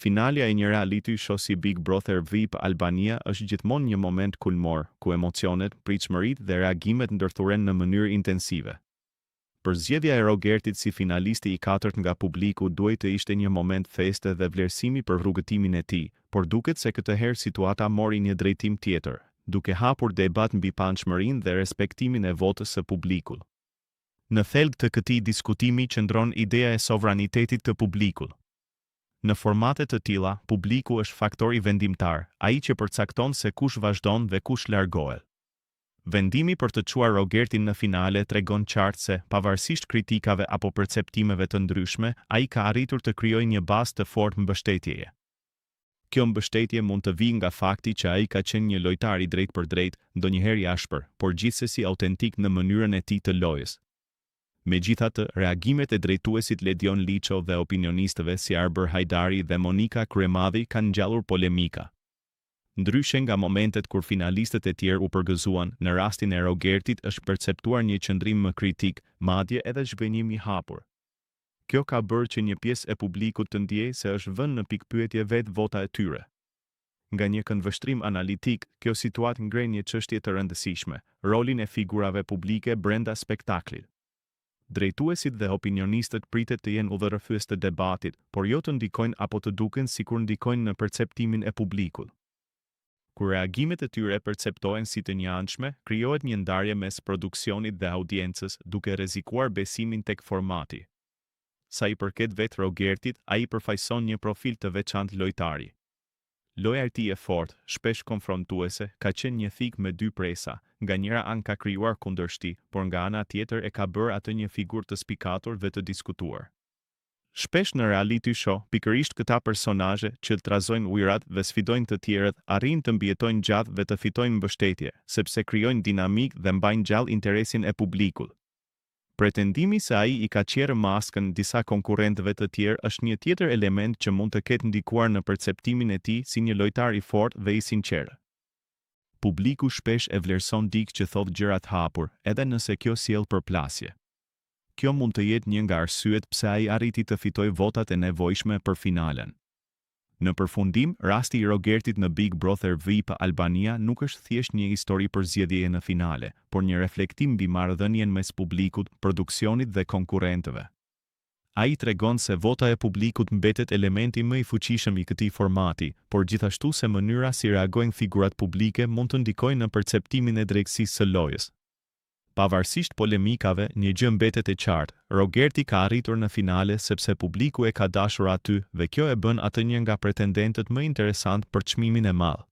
Finalja e një reality show si Big Brother VIP Albania është gjithmonë një moment kulmor, ku emocionet, pritshmëritë dhe reagimet ndërthuren në mënyrë intensive. Përzgjedhja e Rogertit si finalisti i katërt nga publiku duhet të ishte një moment feste dhe vlerësimi për rrugëtimin e tij, por duket se këtë herë situata mori një drejtim tjetër, duke hapur debat mbi pamshmërinë dhe respektimin e votës së publikut. Në thelb të këtij diskutimi qëndron ideja e sovranitetit të publikut. Në formate të tilla, publiku është faktor i vendimtar, ai që përcakton se kush vazhdon dhe kush largohet. Vendimi për të çuar Rogertin në finale tregon qartë se, pavarësisht kritikave apo perceptimeve të ndryshme, ai ka arritur të krijojë një bazë të fortë mbështetjeje. Kjo mbështetje mund të vijë nga fakti që ai ka qenë një lojtar i drejtë për drejtë, ndonjëherë i ashpër, por gjithsesi autentik në mënyrën e tij të lojës. Megjithatë, reagimet e drejtuesit Ledion Liço dhe opinionistëve si Arber Hajdari dhe Monika Kryemadhi kanë ngjallur polemika. Ndryshe nga momentet kur finalistët e tjerë u përgëzuan, në rastin e Rogertit është perceptuar një qëndrim më kritik, madje edhe zhvenjim i hapur. Kjo ka bërë që një pjesë e publikut të ndjejë se është vënë në pikpyetje vetë vota e tyre. Nga një këndvështrim analitik, kjo situatë ngren një çështje të rëndësishme, rolin e figurave publike brenda spektaklit. Drejtuesit dhe opinionistët pritet të jenë udhërrëfyes të debatit, por jo të ndikojnë apo të duken sikur ndikojnë në perceptimin e publikut. Kur reagimet e tyre perceptohen si të njëanshme, krijohet një ndarje mes produksionit dhe audiencës, duke rrezikuar besimin tek formati. Sa i përket vetë Rogertit, ai përfaqëson një profil të veçantë lojtari. Loja e tij e fortë, shpesh konfrontuese, ka qenë një thikë me dy presa, nga njëra anë ka krijuar kundërshti, por nga ana tjetër e ka bërë atë një figurë të spikatur dhe të diskutuar. Shpesh në reality show, pikërisht këta personazhe që trazojnë ujërat dhe sfidojnë të tjerët, arrin të mbijetojnë gjatë dhe të fitojnë mbështetje, sepse krijojnë dinamikë dhe mbajnë gjallë interesin e publikut. Pretendimi se ai i ka qerë maskën disa konkurrentëve të tjerë është një tjetër element që mund të ketë ndikuar në perceptimin e tij si një lojtar i fortë dhe i sinqertë. Publiku shpesh e vlerëson dikë që thotë gjëra të hapur, edhe nëse kjo sjell përplasje. Kjo mund të jetë një nga arsyet pse ai arriti të fitojë votat e nevojshme për finalen. Në përfundim, rasti i Rogertit në Big Brother VIP Albania nuk është thjesht një histori për zgjedhje në finale, por një reflektim mbi marrëdhënien mes publikut, produksionit dhe konkurrentëve. Ai tregon se vota e publikut mbetet elementi më i fuqishëm i këtij formati, por gjithashtu se mënyra si reagojnë figurat publike mund të ndikojnë në perceptimin e drejtësisë së lojës. Pavarësisht polemikave, një gjë mbetet e qartë, Rogerti ka arritur në finale sepse publiku e ka dashur aty dhe kjo e bën atë një nga pretendentët më interesant për çmimin e madh.